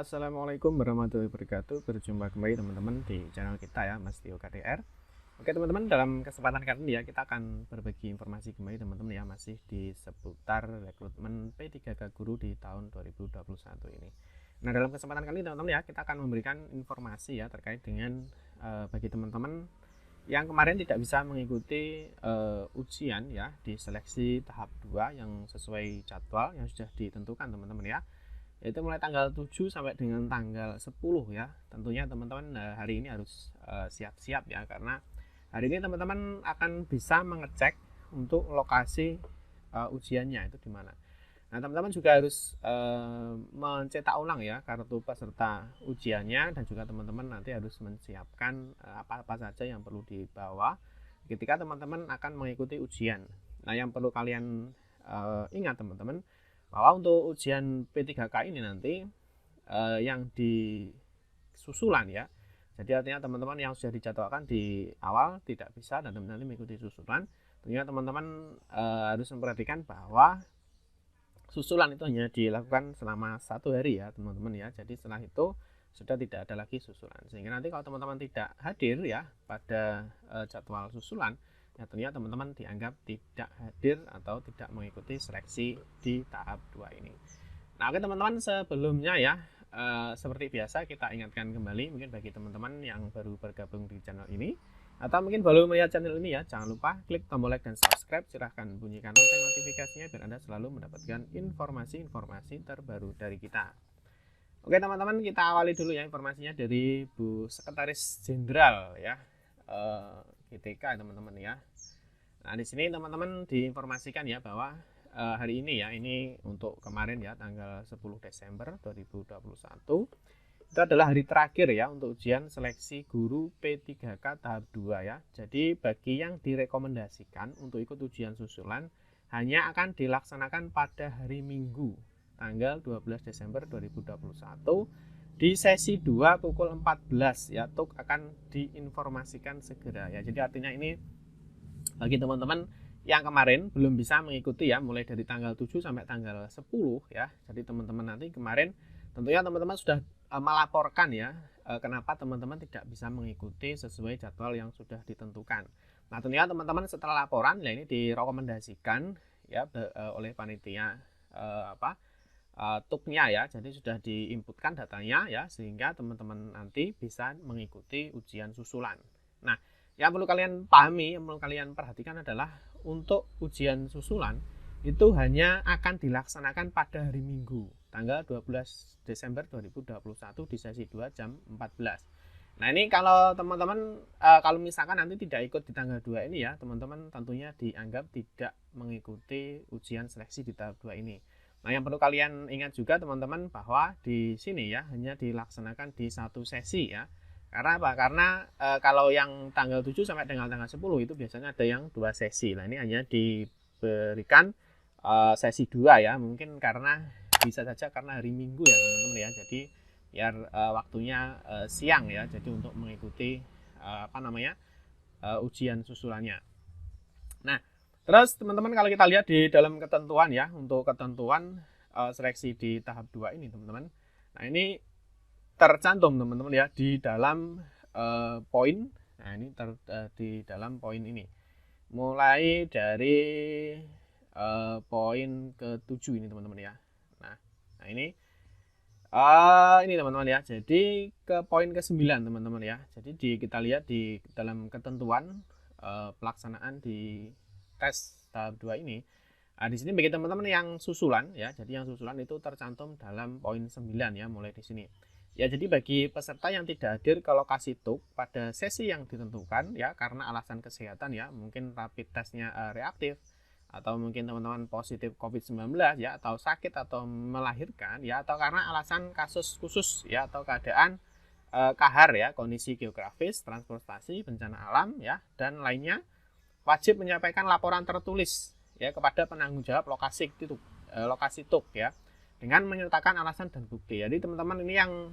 Assalamualaikum warahmatullahi wabarakatuh. Berjumpa kembali teman-teman di channel kita ya, Mas Tio KDR. Oke teman-teman, dalam kesempatan kali ini ya kita akan berbagi informasi kembali teman-teman ya, masih di seputar rekrutmen P3K Guru di tahun 2021 ini. Nah, dalam kesempatan kali ini teman-teman ya, kita akan memberikan informasi ya terkait dengan bagi teman-teman yang kemarin tidak bisa mengikuti ujian ya di seleksi tahap 2 yang sesuai jadwal yang sudah ditentukan teman-teman ya. Yaitu mulai tanggal 7 sampai dengan tanggal 10 ya. Tentunya teman-teman hari ini harus siap-siap ya, karena hari ini teman-teman akan bisa mengecek untuk lokasi ujiannya itu di mana. Nah, teman-teman juga harus mencetak ulang ya kartu peserta ujiannya, dan juga teman-teman nanti harus menyiapkan apa-apa saja yang perlu dibawa ketika teman-teman akan mengikuti ujian. Nah, yang perlu kalian ingat teman-teman, bahwa untuk ujian P3K ini nanti yang disusulan ya. Jadi artinya teman-teman yang sudah dijadwalkan di awal tidak bisa dan nanti mengikuti susulan. Tentunya teman-teman harus memperhatikan bahwa susulan itu hanya dilakukan selama 1 hari ya teman-teman ya. Jadi setelah itu sudah tidak ada lagi susulan. Sehingga nanti kalau teman-teman tidak hadir ya pada jadwal susulan, ya tentunya teman-teman dianggap tidak hadir atau tidak mengikuti seleksi di tahap 2 ini. Nah, oke teman-teman, sebelumnya ya seperti biasa kita ingatkan kembali, mungkin bagi teman-teman yang baru bergabung di channel ini atau mungkin baru melihat channel ini ya, jangan lupa klik tombol like dan subscribe, silahkan bunyikan lonceng notifikasinya biar Anda selalu mendapatkan informasi-informasi terbaru dari kita. Oke teman-teman, kita awali dulu ya informasinya dari Bu Sekretaris Jenderal ya GTK teman-teman ya. Nah, di sini teman-teman diinformasikan ya bahwa hari ini ya, ini untuk kemarin ya tanggal 10 Desember 2021 itu adalah hari terakhir ya untuk ujian seleksi guru P3K tahap 2 ya. Jadi bagi yang direkomendasikan untuk ikut ujian susulan hanya akan dilaksanakan pada hari Minggu tanggal 12 Desember 2021 di sesi 2 pukul 14 ya. TUK akan diinformasikan segera ya. Jadi artinya ini bagi teman-teman yang kemarin belum bisa mengikuti ya, mulai dari tanggal 7 sampai tanggal 10 ya. Jadi teman-teman nanti kemarin tentunya teman-teman sudah melaporkan ya kenapa teman-teman tidak bisa mengikuti sesuai jadwal yang sudah ditentukan. Nah, tentunya teman-teman setelah laporan ya ini direkomendasikan ya oleh panitia TUK-nya ya. Jadi sudah diinputkan datanya ya, sehingga teman-teman nanti bisa mengikuti ujian susulan. Nah, yang perlu kalian pahami, yang perlu kalian perhatikan adalah untuk ujian susulan itu hanya akan dilaksanakan pada hari Minggu tanggal 12 Desember 2021 di sesi 2 jam 14. Nah, ini kalau teman-teman kalau misalkan nanti tidak ikut di tanggal 2 ini ya, teman-teman tentunya dianggap tidak mengikuti ujian seleksi di tahap 2 ini. Nah, yang perlu kalian ingat juga teman-teman bahwa di sini ya hanya dilaksanakan di satu sesi ya. Karena apa? Karena kalau yang tanggal 7 sampai dengan tanggal 10 itu biasanya ada yang 2 sesi. Nah, ini hanya diberikan sesi 2 ya. Mungkin karena bisa saja karena hari Minggu ya teman-teman ya. Jadi biar waktunya siang ya. Jadi untuk mengikuti ujian susulannya. Nah, terus teman-teman kalau kita lihat di dalam ketentuan ya, untuk ketentuan seleksi di tahap 2 ini teman-teman. Nah, ini tercantum teman-teman ya di dalam poin. Nah, ini di dalam poin ini. Mulai dari poin ke-7 ini teman-teman ya. Nah ini teman-teman ya. Jadi ke poin ke-9 teman-teman ya. Jadi kita lihat di dalam ketentuan pelaksanaan di tes tahap 2 ini. Nah, di sini bagi teman-teman yang susulan ya. Jadi yang susulan itu tercantum dalam poin 9 ya, mulai di sini. Ya, jadi bagi peserta yang tidak hadir ke lokasi TUK pada sesi yang ditentukan ya karena alasan kesehatan ya, mungkin rapid testnya reaktif atau mungkin teman-teman positif COVID-19 ya, atau sakit atau melahirkan ya, atau karena alasan kasus khusus ya, atau keadaan kahar ya, kondisi geografis, transportasi, bencana alam ya, dan lainnya, wajib menyampaikan laporan tertulis ya kepada penanggung jawab lokasi TUK ya, dengan menyertakan alasan dan bukti. Jadi teman-teman ini yang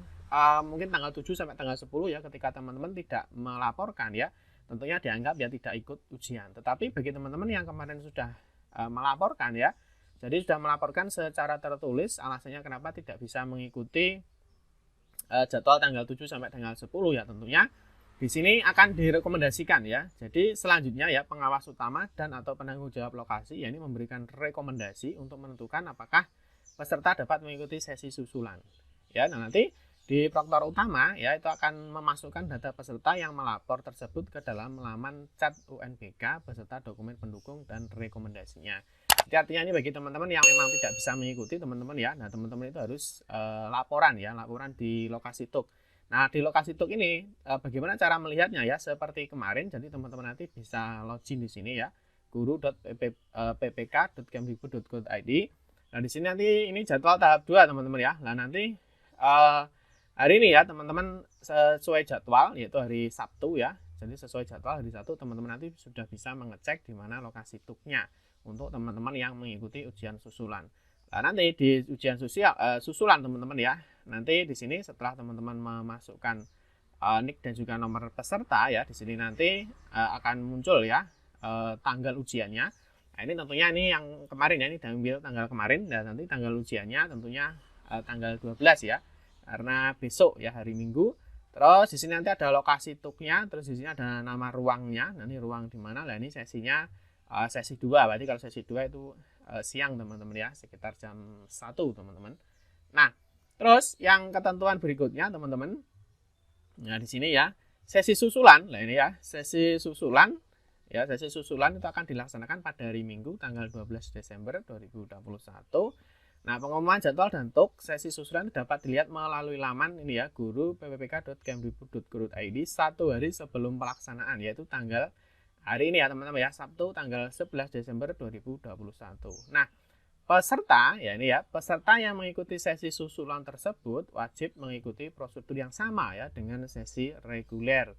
mungkin tanggal 7 sampai tanggal 10 ya, ketika teman-teman tidak melaporkan ya, tentunya dianggap ya tidak ikut ujian. Tetapi bagi teman-teman yang kemarin sudah melaporkan ya, jadi sudah melaporkan secara tertulis alasannya kenapa tidak bisa mengikuti jadwal tanggal 7 sampai tanggal 10 ya tentunya. Di sini akan direkomendasikan ya. Jadi selanjutnya ya pengawas utama dan atau penanggung jawab lokasi ya ini memberikan rekomendasi untuk menentukan apakah peserta dapat mengikuti sesi susulan. Ya, nah nanti di proktor utama ya itu akan memasukkan data peserta yang melapor tersebut ke dalam laman chat UNBK beserta dokumen pendukung dan rekomendasinya. Jadi artinya ini bagi teman-teman yang memang tidak bisa mengikuti teman-teman ya. Nah, teman-teman itu harus laporan di lokasi TUK. Nah, di lokasi TUK ini bagaimana cara melihatnya ya? Seperti kemarin, jadi teman-teman nanti bisa login di sini ya. guru.ppk.kemdikbud.go.id. Nah, di sini nanti ini jadwal tahap 2 teman-teman ya. Nah, nanti hari ini ya teman-teman sesuai jadwal yaitu hari Sabtu ya. Jadi sesuai jadwal hari Sabtu teman-teman nanti sudah bisa mengecek di mana lokasi TUK-nya untuk teman-teman yang mengikuti ujian susulan. Nah, nanti di ujian susulan teman-teman ya. Nanti di sini setelah teman-teman memasukkan NIK dan juga nomor peserta ya, di sini nanti akan muncul ya tanggal ujiannya. Nah, ini tentunya ini yang kemarin ya, ini diambil tanggal kemarin dan nanti tanggal ujiannya tentunya tanggal 12 ya. Karena besok ya hari Minggu. Terus di sini nanti ada lokasi TUK-nya, terus di sini ada nama ruangnya. Nah, ini ruang di mana? Nah, ini sesinya sesi 2. Berarti kalau sesi 2 itu siang teman-teman ya, sekitar jam 1 teman-teman. Nah, terus yang ketentuan berikutnya teman-teman. Nah, di sini ya, sesi susulan. Nah, ini ya, sesi susulan ya, sesi susulan itu akan dilaksanakan pada hari Minggu tanggal 12 Desember 2021. Nah, pengumuman jadwal dan TUK sesi susulan dapat dilihat melalui laman ini ya, guru.ppk.kemdikbud.go.id 1 hari sebelum pelaksanaan, yaitu tanggal hari ini ya teman-teman ya, Sabtu tanggal 11 Desember 2021. Nah, peserta ya ini ya, peserta yang mengikuti sesi susulan tersebut wajib mengikuti prosedur yang sama ya dengan sesi reguler.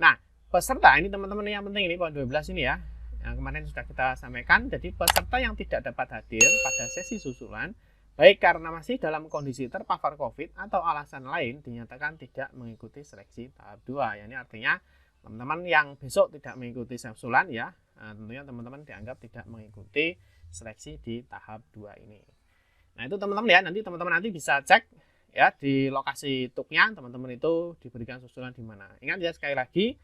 Nah, peserta ini teman-teman yang penting ini poin 12 ini ya, yang kemarin sudah kita sampaikan. Jadi peserta yang tidak dapat hadir pada sesi susulan baik karena masih dalam kondisi terpapar COVID atau alasan lain dinyatakan tidak mengikuti seleksi tahap 2. Ya, ini artinya teman-teman yang besok tidak mengikuti susulan ya, tentunya teman-teman dianggap tidak mengikuti seleksi di tahap 2 ini. Nah, itu teman-teman ya, nanti teman-teman bisa cek ya di lokasi TUK-nya teman-teman itu diberikan susulan di mana. Ingat ya sekali lagi,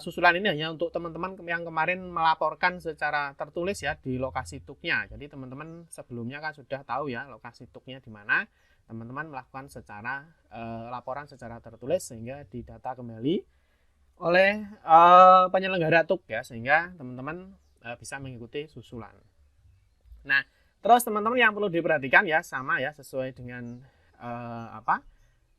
susulan ini hanya untuk teman-teman yang kemarin melaporkan secara tertulis ya di lokasi TUK-nya. Jadi teman-teman sebelumnya kan sudah tahu ya lokasi TUK-nya di mana. Teman-teman melakukan secara laporan secara tertulis sehingga didata kembali oleh penyelenggara TUK ya, sehingga teman-teman bisa mengikuti susulan. Nah, terus teman-teman yang perlu diperhatikan ya sama ya sesuai dengan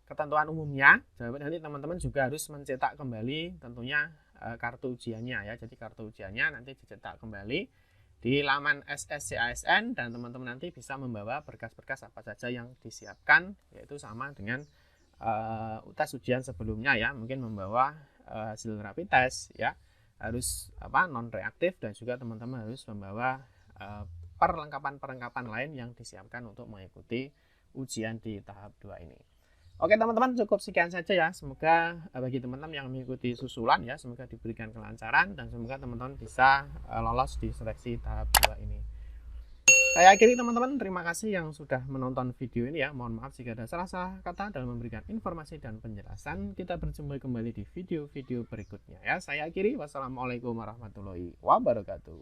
ketentuan umumnya, nanti teman-teman juga harus mencetak kembali tentunya kartu ujiannya ya. Jadi kartu ujiannya nanti dicetak kembali di laman SSCASN dan teman-teman nanti bisa membawa berkas-berkas apa saja yang disiapkan, yaitu sama dengan tes ujian sebelumnya ya. Mungkin membawa hasil rapid test ya, harus non reaktif, dan juga teman-teman harus membawa perlengkapan lain yang disiapkan untuk mengikuti ujian di tahap 2 ini. Oke teman-teman, cukup sekian saja ya. Semoga bagi teman-teman yang mengikuti susulan ya, semoga diberikan kelancaran dan semoga teman-teman bisa lolos di seleksi tahap 2 ini. Saya akhiri teman-teman, terima kasih yang sudah menonton video ini ya. Mohon maaf jika ada salah-salah kata dalam memberikan informasi dan penjelasan. Kita berjumpa kembali di video-video berikutnya ya. Saya akhiri, wassalamualaikum warahmatullahi wabarakatuh.